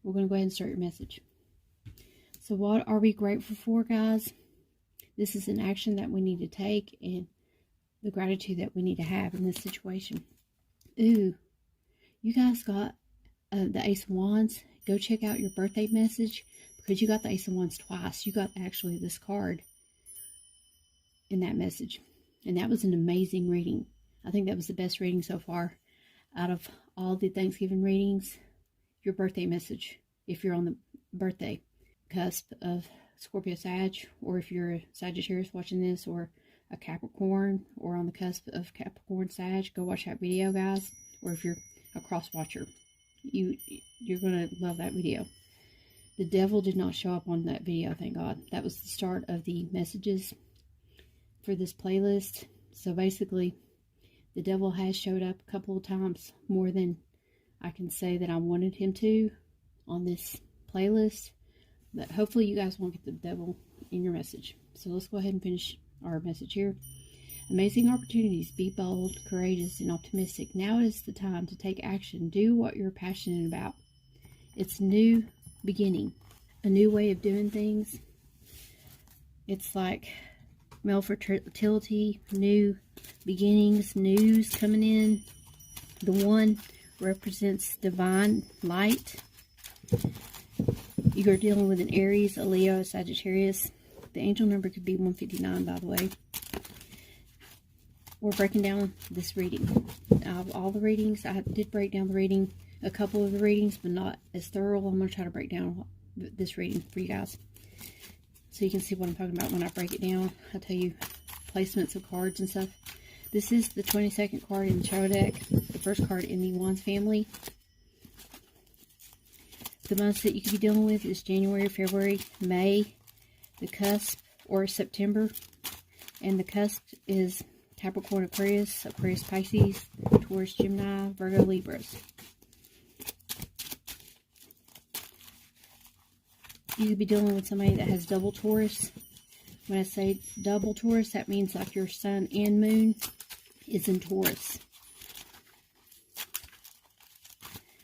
we're going to go ahead and start your message. So what are we grateful for, guys? This is an action that we need to take and the gratitude that we need to have in this situation. Ooh, you guys got the Ace of Wands. Go check out your birthday message because you got the Ace of Wands twice. You got actually this card in that message. And that was an amazing reading. I think that was the best reading so far out of all the Thanksgiving readings. Your birthday message, if you're on the birthday cusp of Scorpio Sag, or if you're a Sagittarius watching this, or a Capricorn, or on the cusp of Capricorn Sag, go watch that video, guys. Or if you're a cross watcher, you're gonna love that video. The devil did not show up on that video, thank God. That was the start of the messages for this playlist. So basically, the devil has showed up a couple of times, more than I can say that I wanted him to on this playlist. But hopefully you guys won't get the devil in your message. So let's go ahead and finish our message here. Amazing opportunities. Be bold, courageous, and optimistic. Now is the time to take action. Do what you're passionate about. It's a new beginning. A new way of doing things. It's like male fertility, new beginnings, news coming in. The one represents divine light. You're dealing with an Aries, a Leo, a Sagittarius. The angel number could be 159, by the way. We're breaking down this reading. All the readings, I did break down the reading, a couple of the readings, but not as thorough. I'm going to try to break down this reading for you guys, so you can see what I'm talking about when I break it down. I'll tell you placements of cards and stuff. This is the 22nd card in the tarot deck, the first card in the Wands family. The months that you could be dealing with is January, February, May, the cusp, or September. And the cusp is Capricorn, Aquarius, Aquarius, Pisces, Taurus, Gemini, Virgo, Libras. You could be dealing with somebody that has double Taurus. When I say double Taurus, that means like your sun and moon is in Taurus.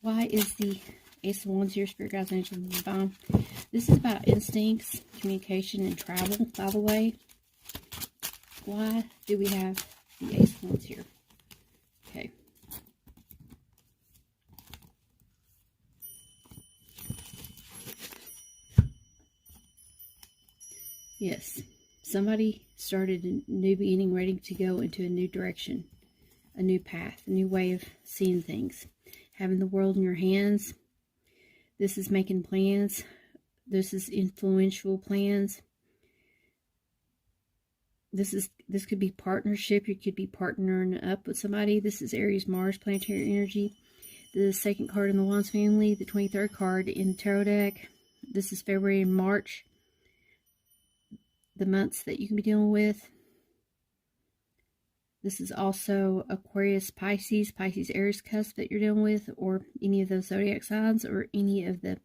Why is the Ace of Wands here, Spirit Guides, Angels, and Divine? This is about instincts, communication, and travel, by the way. Why do we have the Ace of Wands here? Okay. Yes. Somebody started a new beginning, ready to go into a new direction, a new path, a new way of seeing things. Having the world in your hands. This is making plans. This is influential plans. This could be partnership. You could be partnering up with somebody. This is Aries, Mars, planetary energy. The second card in the Wands family, the 23rd card in the tarot deck. This is February and March. The months that you can be dealing with. This is also Aquarius, Pisces, Aries cusp that you're dealing with, or any of those zodiac signs, or any of the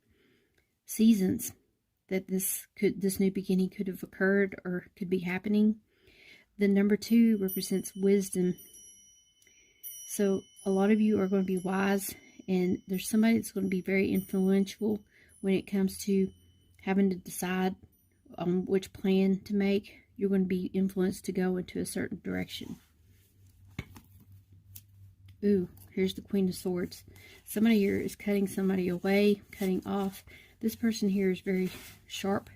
seasons that this new beginning could have occurred or could be happening. The number 2 represents wisdom. So a lot of you are going to be wise, and there's somebody that's going to be very influential when it comes to having to decide on which plan to make. You're going to be influenced to go into a certain direction. Ooh, here's the Queen of Swords. Somebody here is cutting somebody away, cutting off. This person here is very sharp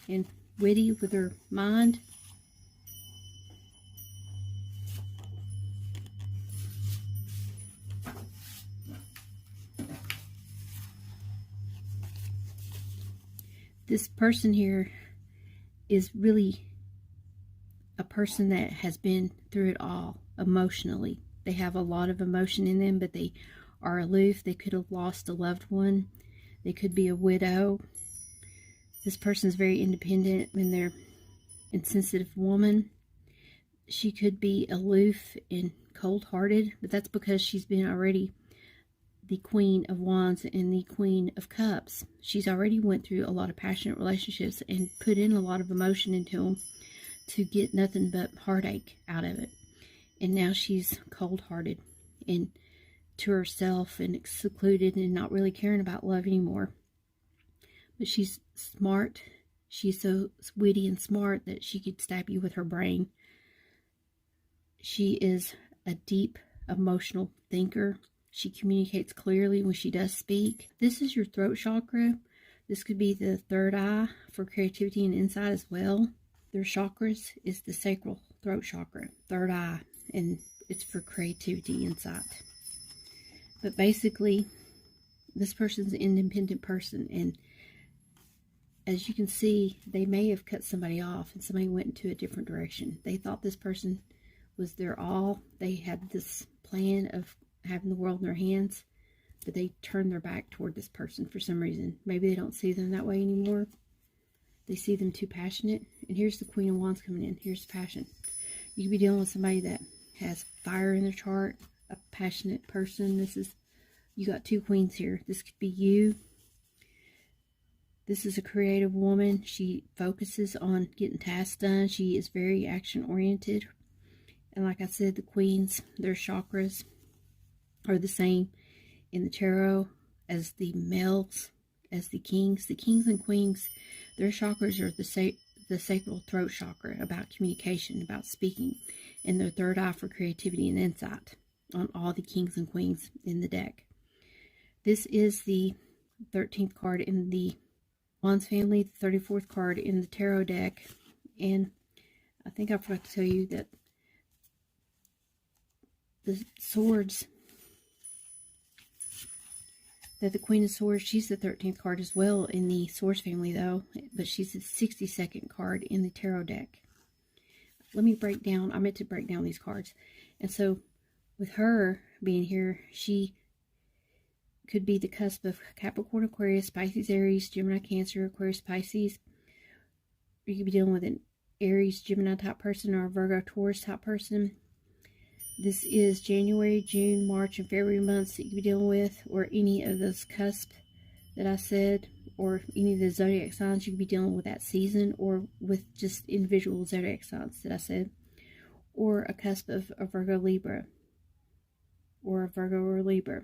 and witty with their mind. This person here is really a person that has been through it all emotionally. They have a lot of emotion in them, but they are aloof. They could have lost a loved one. They could be a widow. This person is very independent and they're a sensitive woman. She could be aloof and cold-hearted, but that's because she's been already the Queen of Wands and the Queen of Cups. She's already went through a lot of passionate relationships and put in a lot of emotion into them to get nothing but heartache out of it. And now she's cold-hearted and to herself and secluded and not really caring about love anymore. but she's smart. She's so witty and smart that she could stab you with her brain. She is a deep emotional thinker. She communicates clearly when she does speak. This is your throat chakra. This could be the third eye for creativity and insight as well. Their chakras is the sacral throat chakra, third eye, and it's for creativity, insight. But basically, this person's an independent person, and as you can see, they may have cut somebody off and somebody went into a different direction. They thought this person was their all. They had this plan of having the world in their hands, but they turned their back toward this person for some reason. Maybe they don't see them that way anymore. They see them too passionate. And here's the Queen of Wands coming in. Here's the passion. You could be dealing with somebody that has fire in their chart, a passionate person. You got two queens here. This could be you. This is a creative woman. She focuses on getting tasks done. She is very action oriented. And like I said, the queens, their chakras are the same in the tarot as the males, as the kings. The kings and queens, their chakras are the sacral throat chakra, about communication, about speaking, and their third eye for creativity and insight on all the kings and queens in the deck. This is the 13th card in the Wands family, the 34th card in the tarot deck, and I think I forgot to tell you that the swords, that the Queen of Swords, she's the 13th card as well in the Swords family though, but she's the 62nd card in the tarot deck. Let me break down, I meant to break down these cards. And so with her being here, she could be the cusp of Capricorn, Aquarius, Pisces, Aries, Gemini, Cancer, Aquarius, Pisces. You could be dealing with an Aries, Gemini type person or a Virgo, Taurus type person. This is January, June, March, and February months that you could be dealing with, or any of those cusps that I said, or any of the zodiac signs. You could be dealing with that season, or with just individual zodiac signs that I said, or a cusp of a Virgo, Libra, or a Virgo or Libra.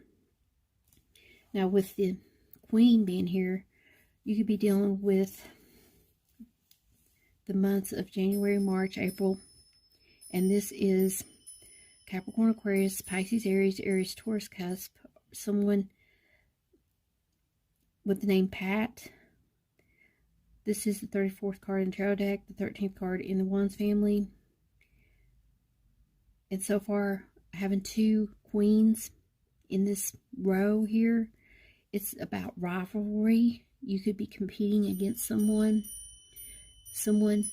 Now, with the Queen being here, you could be dealing with the months of January, March, April, and this is Capricorn, Aquarius, Pisces, Aries, Taurus cusp. Someone with the name Pat. This is the 34th card in the tarot deck, the 13th card in the Wands family. And so far, having two queens in this row here, it's about rivalry. You could be competing against someone. Someone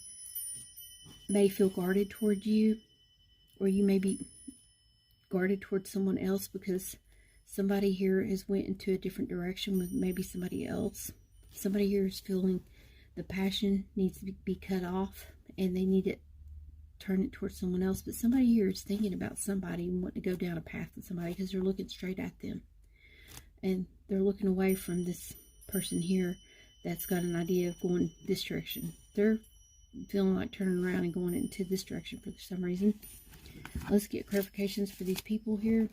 may feel guarded toward you, or you may be guarded towards someone else because somebody here has went into a different direction with maybe somebody else. Somebody here is feeling the passion needs to be cut off and they need to turn it towards someone else. But somebody here is thinking about somebody and wanting to go down a path with somebody because they're looking straight at them. And they're looking away from this person here that's got an idea of going this direction. They're feeling like turning around and going into this direction for some reason. Let's get clarifications for these people here.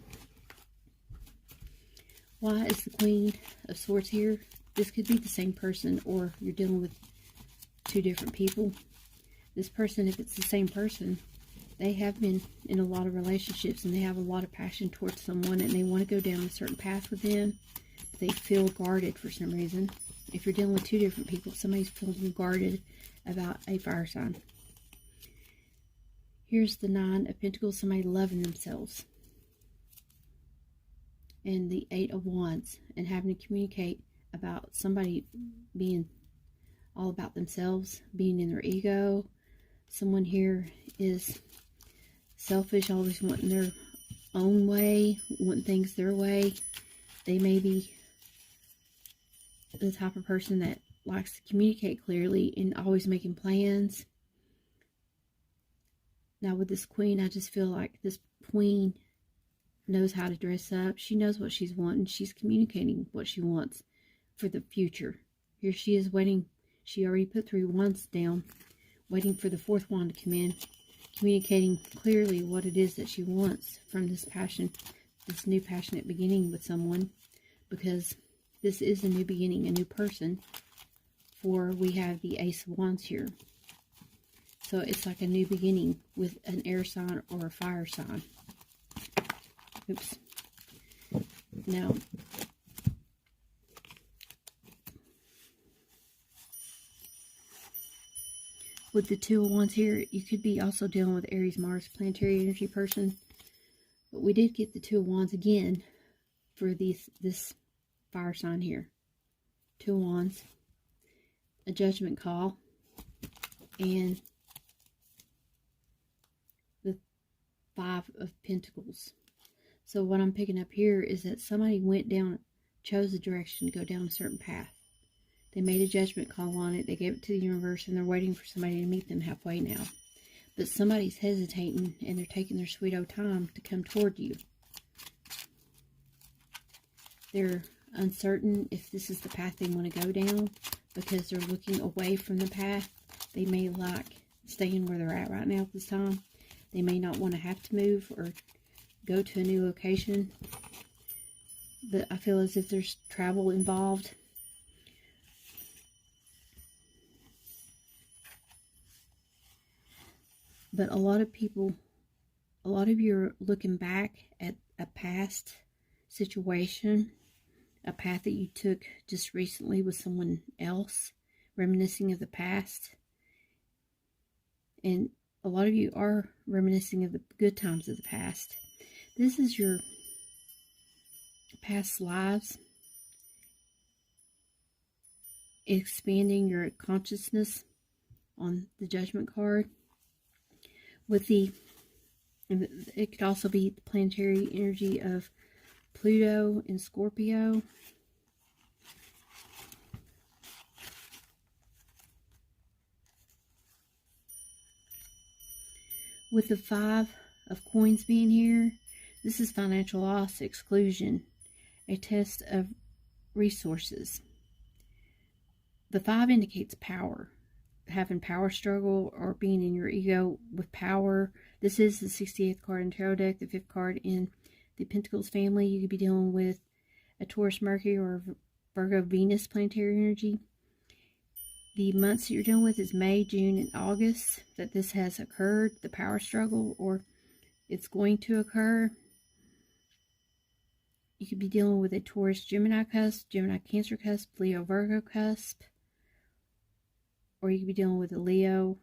Why is the Queen of Swords here? This could be the same person, or you're dealing with two different people. This person, if it's the same person, they have been in a lot of relationships and they have a lot of passion towards someone and they want to go down a certain path with them. But they feel guarded for some reason. If you're dealing with two different people, somebody's feeling guarded about a fire sign. Here's the Nine of Pentacles, somebody loving themselves. And the Eight of Wands, and having to communicate about somebody being all about themselves, being in their ego. Someone here is selfish, always wanting their own way, wanting things their way. They may be the type of person that likes to communicate clearly and always making plans. Now with this Queen, I just feel like this Queen knows how to dress up. She knows what she's wanting. She's communicating what she wants for the future. Here she is waiting. She already put 3 wands down, waiting for the 4th wand to come in, communicating clearly what it is that she wants from this passion, this new passionate beginning with someone, because this is a new beginning, a new person, for we have the Ace of Wands here. So it's like a new beginning with an air sign or a fire sign. Oops. Now, with the Two of Wands here, you could be also dealing with Aries, Mars, planetary energy person. But we did get the Two of Wands again for this fire sign here. Two of Wands, a judgment call, and the Five of Pentacles. So what I'm picking up here is that somebody went down, chose a direction to go down a certain path. They made a judgment call on it. They gave it to the universe, and they're waiting for somebody to meet them halfway now. But somebody's hesitating, and they're taking their sweet old time to come toward you. They're uncertain if this is the path they want to go down because they're looking away from the path. They may like staying where they're at right now at this time. They may not want to have to move or go to a new location. But I feel as if there's travel involved. But a lot of people, a lot of you are looking back at a past situation, a path that you took just recently with someone else, reminiscing of the past. And a lot of you are reminiscing of the good times of the past. This is your past lives, expanding your consciousness on the Judgment card. With it could also be the planetary energy of Pluto and Scorpio. With the Five of Coins being here, this is financial loss, exclusion, a test of resources. The Five indicates power. Having power struggle or being in your ego with power. This is the 68th card in Tarot deck, the 5th card in the Pentacles family. You could be dealing with a Taurus Mercury or Virgo Venus planetary energy. The months that you're dealing with is May, June, and August that this has occurred, the power struggle, or it's going to occur. You could be dealing with a Taurus Gemini cusp, Gemini Cancer cusp, Leo Virgo cusp. Or you could be dealing with a Leo,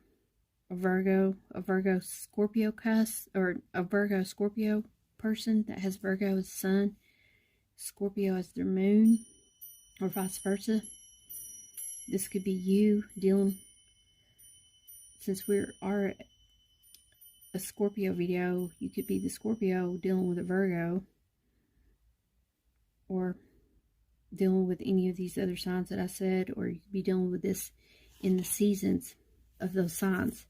a Virgo Scorpio cusp, or a Virgo Scorpio person that has Virgo as sun, Scorpio as their moon, or vice versa. This could be you dealing, since we are a Scorpio video, you could be the Scorpio dealing with a Virgo, or dealing with any of these other signs that I said, or you could be dealing with this in the seasons of those signs.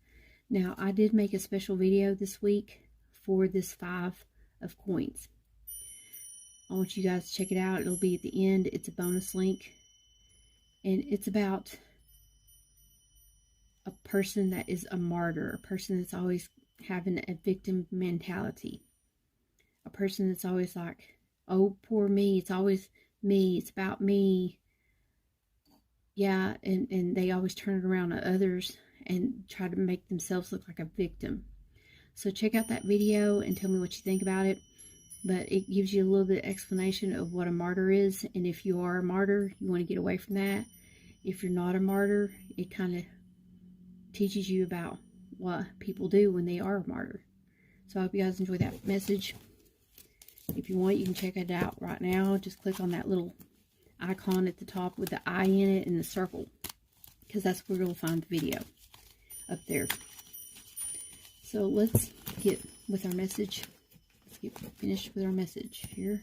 Now, I did make a special video this week for this Five of Coins. I want you guys to check it out. It'll be at the end. It's a bonus link. And it's about a person that is a martyr. A person that's always having a victim mentality. A person that's always like, oh, poor me. It's always me. It's about me. Yeah, and they always turn it around on others and try to make themselves look like a victim. So check out that video and tell me what you think about it. But it gives you a little bit of explanation of what a martyr is. And if you are a martyr, you want to get away from that. If you're not a martyr, it kind of teaches you about what people do when they are a martyr. So I hope you guys enjoy that message. If you want, you can check it out right now. Just click on that little icon at the top with the eye in it and the circle, because that's where you'll find the video up there. So let's get with our message. Let's get finished with our message here.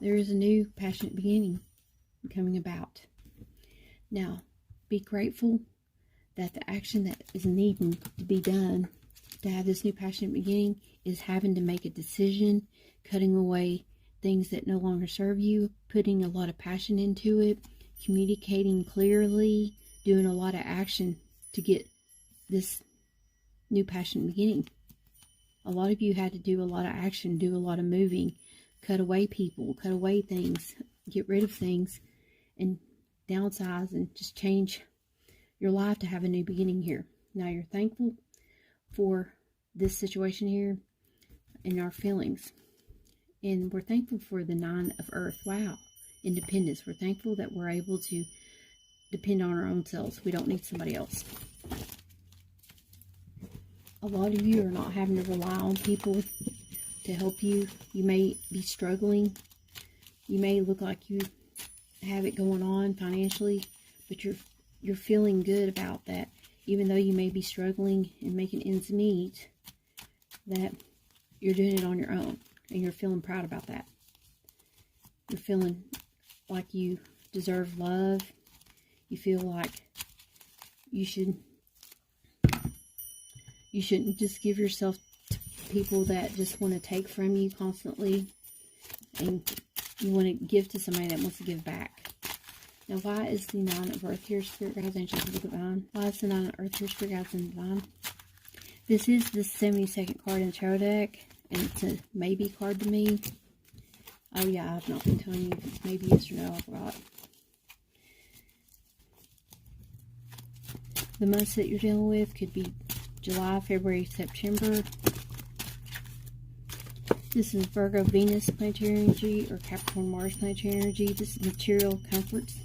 There is a new passionate beginning coming about. Now, be grateful that the action that is needing to be done to have this new passionate beginning is having to make a decision, cutting away things that no longer serve you, putting a lot of passion into it, communicating clearly, doing a lot of action to get this new passion beginning. A lot of you had to do a lot of action, do a lot of moving, cut away people, cut away things, get rid of things, and downsize and just change your life to have a new beginning here. Now you're thankful for this situation here and our feelings. And we're thankful for the 9 of Earth. Wow. Independence. We're thankful that we're able to depend on our own selves. We don't need somebody else. A lot of you are not having to rely on people to help you. You may be struggling. You may look like you have it going on financially, but you're feeling good about that. Even though you may be struggling and making ends meet, that you're doing it on your own. And you're feeling proud about that. You're feeling like you deserve love. You feel like you shouldn't just give yourself to people that just want to take from you constantly. And you want to give to somebody that wants to give back. Now, why is the 9 of Earth here, Spirit Guides, Angels, and Divine? Why is the 9 of Earth here, Spirit Guides, and Divine? This is the 72nd card in the tarot deck, and it's a maybe card to me. Oh yeah, I've not been telling you if it's maybe yes or no. I forgot. The months that you're dealing with could be July, February, September. This is Virgo, Venus planetary energy, or Capricorn, Mars planetary energy. This is material comforts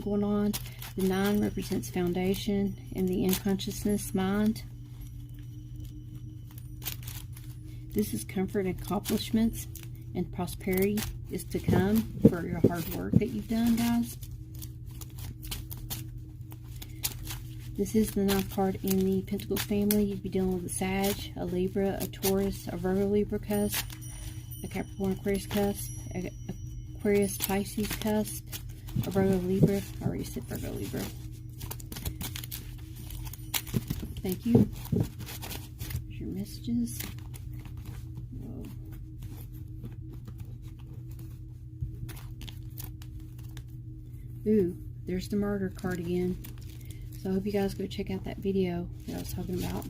going on. The 9 represents foundation and the unconsciousness mind. This is comfort, accomplishments, and prosperity is to come for your hard work that you've done, guys. This is the 9th card in the Pentacles family. You'd be dealing with a Sag, a Libra, a Taurus, a Virgo Libra cusp, a Capricorn Aquarius cusp, a Aquarius Pisces cusp, a Virgo Libra. I already said Virgo Libra. Thank you. Here's your messages. Whoa. Ooh, there's the murder card again. So I hope you guys go check out that video that I was talking about.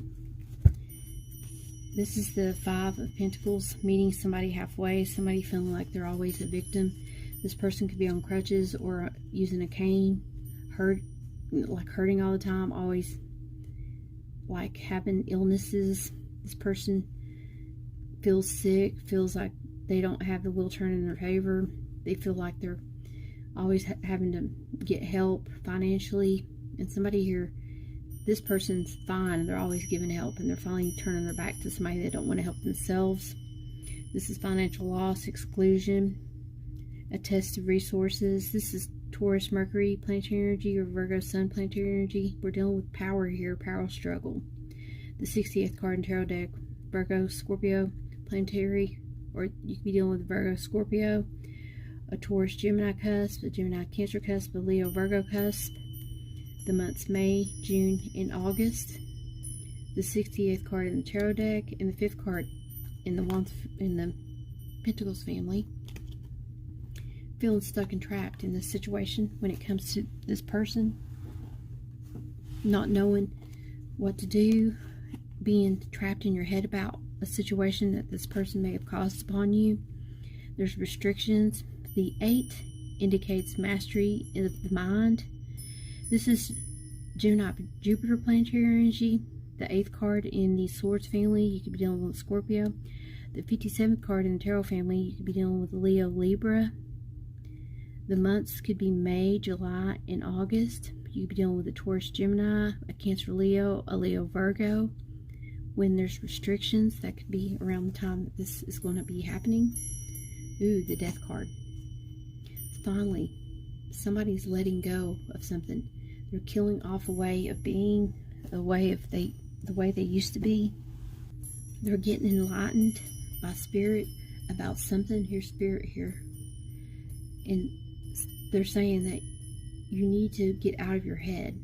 This is the 5 of Pentacles, meeting somebody halfway, somebody feeling like they're always a victim. This person could be on crutches or using a cane, hurting all the time, always like having illnesses. This person feels sick, feels like they don't have the wheel turning in their favor. They feel like they're always having to get help financially. And somebody here, this person's fine, they're always giving help, and they're finally turning their back to somebody that don't want to help themselves. This is financial loss, exclusion, a test of resources. This is Taurus, Mercury, planetary energy, or Virgo, Sun, planetary energy. We're dealing with power here, power struggle. The 60th card in tarot deck, Virgo, Scorpio, planetary, or you could be dealing with Virgo, Scorpio, a Taurus, Gemini cusp, a Gemini, Cancer cusp, a Leo, Virgo cusp. The months May, June, and August. The 68th card in the tarot deck, and the 5th card in the Pentacles family. Feeling stuck and trapped in this situation when it comes to this person. Not knowing what to do. Being trapped in your head about a situation that this person may have caused upon you. There's restrictions. The 8 indicates mastery of the mind. This is Gemini, Jupiter planetary energy. The 8th card in the Swords family, you could be dealing with Scorpio. The 57th card in the Tarot family, you could be dealing with Leo, Libra. The months could be May, July, and August. You could be dealing with a Taurus, Gemini, a Cancer, Leo, a Leo, Virgo. When there's restrictions, that could be around the time that this is going to be happening. Ooh, the Death card. Finally, somebody's letting go of something. They're killing off a way of being, the way they used to be. They're getting enlightened by spirit about something. Here's spirit here. And they're saying that you need to get out of your head.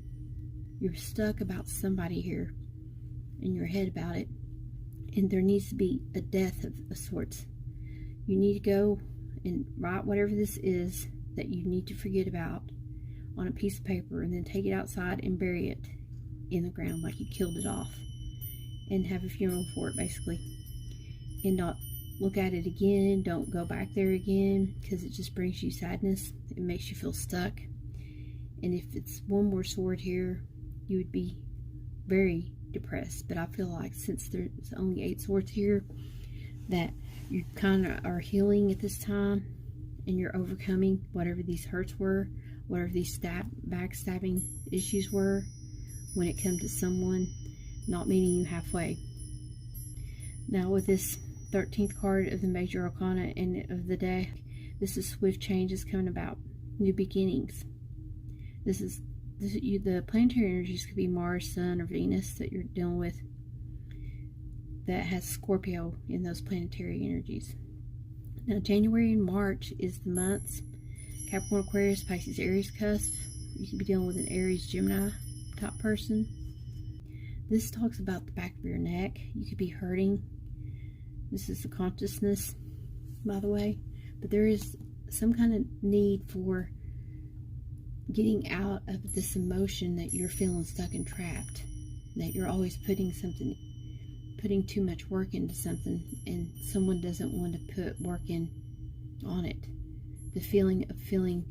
You're stuck about somebody here in your head about it. And there needs to be a death of sorts. You need to go and write whatever this is that you need to forget about on a piece of paper, and then take it outside and bury it in the ground like you killed it off, and have a funeral for it, basically. And not look at it again. Don't go back there again, because it just brings you sadness. It makes you feel stuck. And if it's one more sword here, you would be very depressed. But I feel like since there's only 8 swords here, that you kind of are healing at this time, and you're overcoming whatever these hurts were, whatever these backstabbing issues were when it comes to someone not meeting you halfway. Now with this 13th card of the major arcana and of the deck, this is swift changes coming about, new beginnings. The planetary energies could be Mars, Sun, or Venus that you're dealing with that has Scorpio in those planetary energies. Now January and March is the months. Capricorn, Aquarius, Pisces, Aries, cusp. You could be dealing with an Aries, Gemini type person. This talks about the back of your neck. You could be hurting. This is the consciousness, by the way. But there is some kind of need for getting out of this emotion that you're feeling stuck and trapped. That you're always putting too much work into something, and someone doesn't want to put work in on it. The feeling of feeling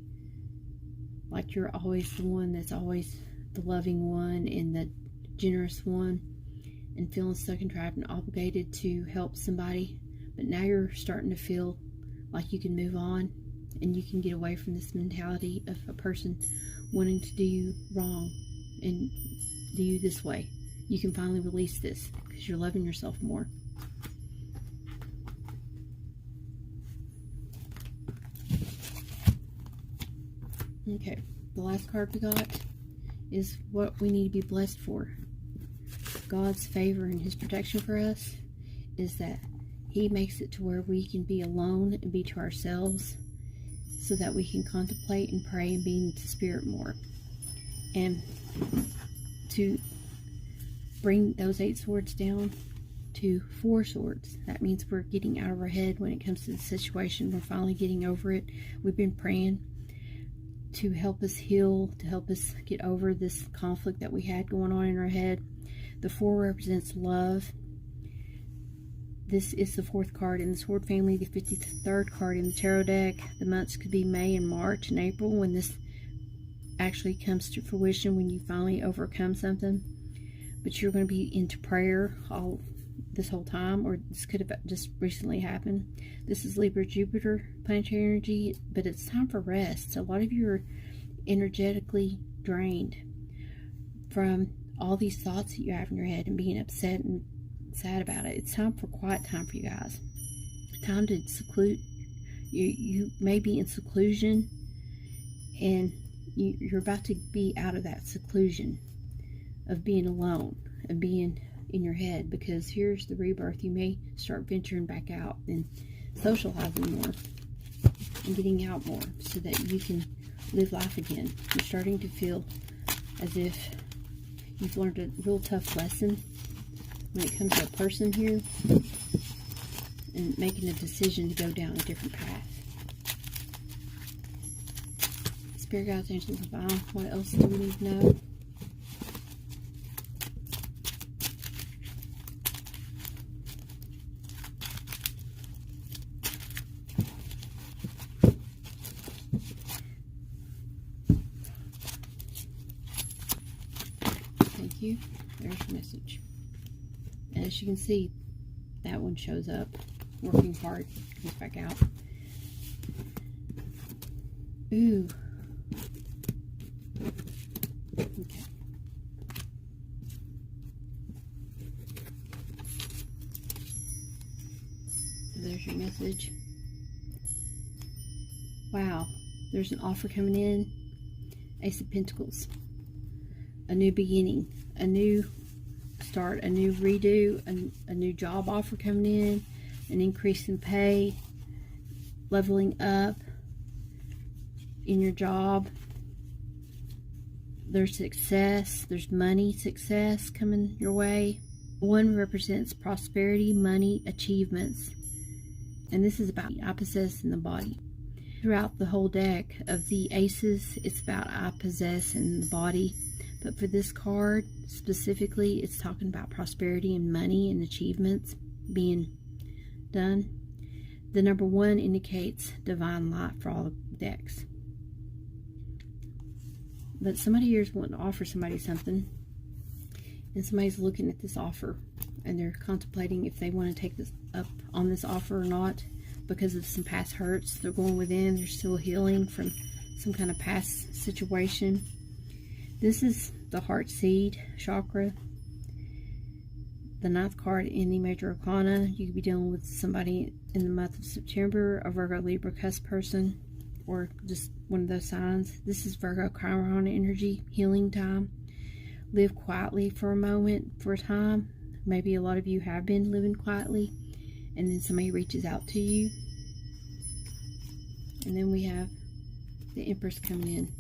like you're always the one that's always the loving one and the generous one, and feeling stuck and trapped and obligated to help somebody. But now you're starting to feel like you can move on, and you can get away from this mentality of a person wanting to do you wrong and do you this way. You can finally release this because you're loving yourself more. Okay, the last card we got is what we need to be blessed for. God's favor and His protection for us is that He makes it to where we can be alone and be to ourselves, so that we can contemplate and pray and be into spirit more. And to bring those 8 swords down to 4 swords. That means we're getting out of our head when it comes to the situation. We're finally getting over it. We've been praying to help us heal, to help us get over this conflict that we had going on in our head. The 4 represents love. This is the 4th card in the sword family, the 53rd card in the tarot deck. The months could be May and March and April when this actually comes to fruition, when you finally overcome something. But you're going to be into prayer this whole time, or this could have just recently happened. This is Libra, Jupiter planetary energy, but it's time for rest. So a lot of you are energetically drained from all these thoughts that you have in your head and being upset and sad about it. It's time for quiet time for you guys. Time to seclude. You may be in seclusion, and you're about to be out of that seclusion of being alone, of being in your head, because here's the rebirth. You may start venturing back out and socializing more and getting out more so that you can live life again. You're starting to feel as if you've learned a real tough lesson when it comes to a person here, and making a decision to go down a different path. Spirit guides, angels, divine, what else do we need to know? Thank you. There's your message. And as you can see, that one shows up. Working hard. Comes back out. Ooh. Okay. There's your message. Wow. There's an offer coming in. Ace of Pentacles. A new beginning. A new start. A new redo. A new job offer coming in. An increase in pay. Leveling up in your job. There's success. There's money success coming your way. One represents prosperity, money, achievements. And this is about I possess in the body. Throughout the whole deck of the aces, it's about I possess in the body. But for this card specifically, it's talking about prosperity and money and achievements being done. The number 1 indicates divine light for all the decks. But somebody here is wanting to offer somebody something, and somebody's looking at this offer, and they're contemplating if they want to take this up on this offer or not because of some past hurts. They're going within. They're still healing from some kind of past situation. This is the heart seed chakra, the 9th card in the major arcana. You could be dealing with somebody in the month of September, a Virgo, Libra, cusp person, or just one of those signs. This is Virgo Chiron energy, healing time. Live quietly for a moment, for a time. Maybe a lot of you have been living quietly, and then somebody reaches out to you. And then we have the Empress coming in.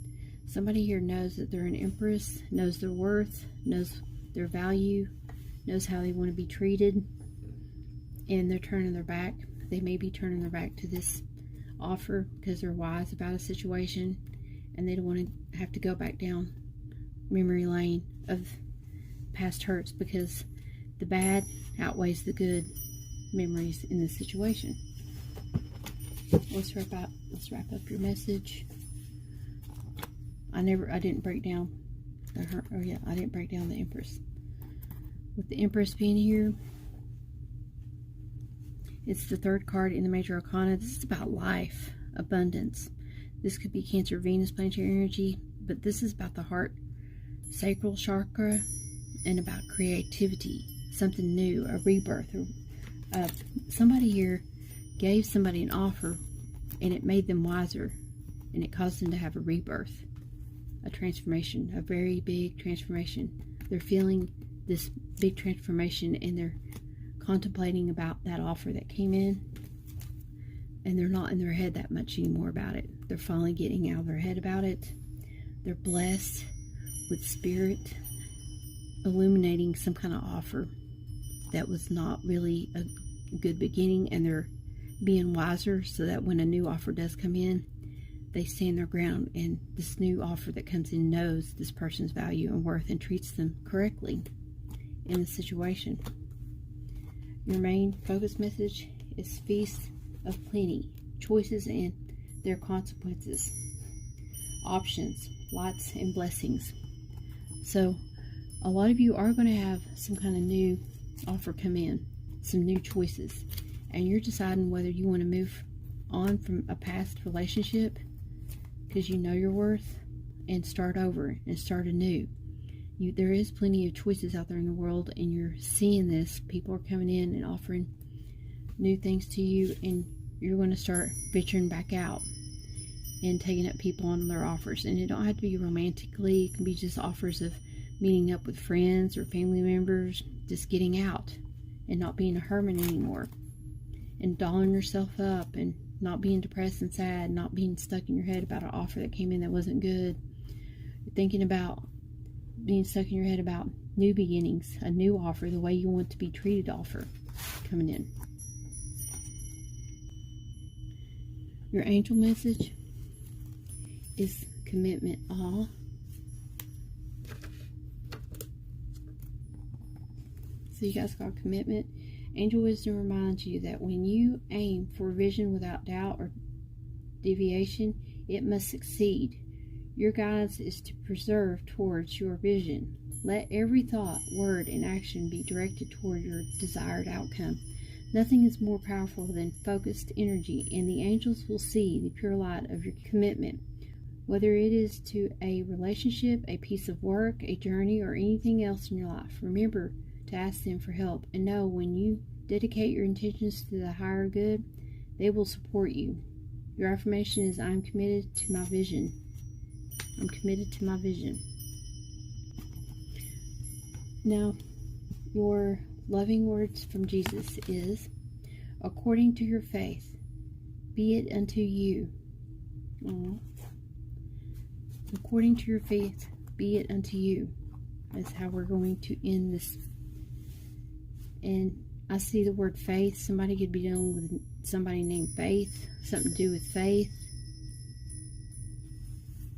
Somebody here knows that they're an Empress, knows their worth, knows their value, knows how they want to be treated, and they're turning their back. They may be turning their back to this offer because they're wise about a situation, and they don't want to have to go back down memory lane of past hurts, because the bad outweighs the good memories in this situation. Let's wrap up your message. I didn't break down I didn't break down the Empress. With the Empress being here, it's the 3rd card in the major arcana. This is about life, abundance. This could be Cancer, Venus, planetary energy, but this is about the heart, sacral chakra, and about creativity, something new, a rebirth. Somebody here gave somebody an offer, and it made them wiser, and it caused them to have a rebirth, a transformation, a very big transformation. They're feeling this big transformation, and they're contemplating about that offer that came in, and they're not in their head that much anymore about it. They're finally getting out of their head about it. They're blessed with spirit illuminating some kind of offer that was not really a good beginning, and they're being wiser so that when a new offer does come in, they stand their ground, and this new offer that comes in knows this person's value and worth and treats them correctly in the situation. Your main focus message is Feast of Plenty, choices and their consequences, options, lights and blessings. So a lot of you are going to have some kind of new offer come in, some new choices, and you're deciding whether you want to move on from a past relationship because you know your worth and start over and start anew. There is plenty of choices out there in the world, and you're seeing this. People are coming in and offering new things to you, and you're going to start venturing back out and taking up people on their offers. And it don't have to be romantically. It can be just offers of meeting up with friends or family members, just getting out and not being a hermit anymore, and dolling yourself up and not being depressed and sad, not being stuck in your head about an offer that came in that wasn't good. You're thinking about being stuck in your head about new beginnings, a new offer, the way you want to be treated offer coming in. Your angel message is commitment. So you guys got commitment. Angel wisdom reminds you that when you aim for vision without doubt or deviation, it must succeed. Your guidance is to preserve towards your vision. Let every thought, word, and action be directed toward your desired outcome. Nothing is more powerful than focused energy, and the angels will see the pure light of your commitment. Whether it is to a relationship, a piece of work, a journey, or anything else in your life, remember to ask them for help, and know when you dedicate your intentions to the higher good, they will support you. Your affirmation is, I'm committed to my vision. I'm committed to my vision. Now, your loving words from Jesus is, according to your faith, be it unto you. According to your faith, be it unto you. That's how we're going to end this. And I see the word faith. Somebody could be dealing with somebody named Faith, something to do with faith.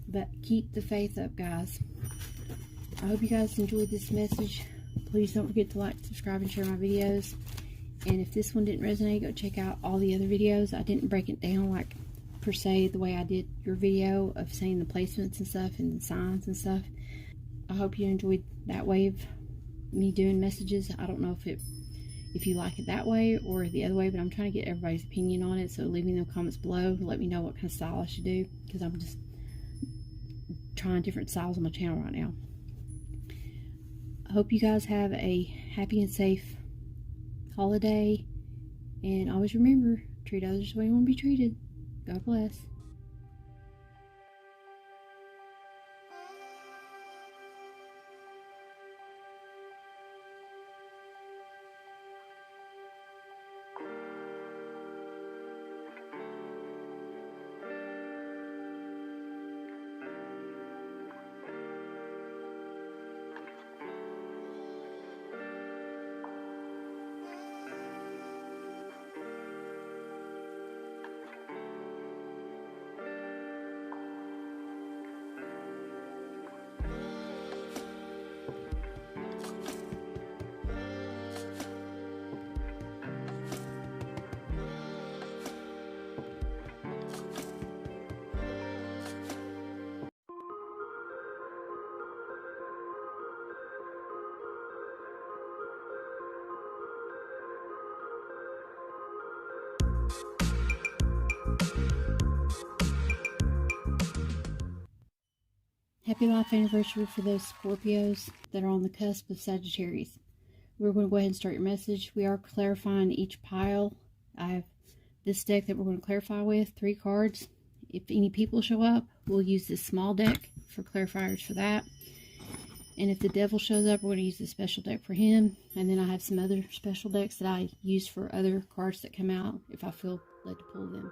But keep the faith up, guys. I hope you guys enjoyed this message. Please don't forget to like, subscribe, and share my videos. And if this one didn't resonate, go check out all the other videos. I didn't break it down like per se the way I did your video of saying the placements and stuff and the signs and stuff. I hope you enjoyed that way of me doing messages. I don't know if you like it that way or the other way, but I'm trying to get everybody's opinion on it. So leave me in the comments below. Let me know what kind of style I should do, because I'm just trying different styles on my channel right now. I hope you guys have a happy and safe holiday, and always remember, treat others the way you want to be treated. God bless. Happy life anniversary for those Scorpios that are on the cusp of Sagittarius. We're going to go ahead and start your message. We are clarifying each pile. I have this deck that we're going to clarify with, 3 cards. If any people show up, we'll use this small deck for clarifiers for that. And if the devil shows up, we're going to use this special deck for him. And then I have some other special decks that I use for other cards that come out if I feel led to pull them.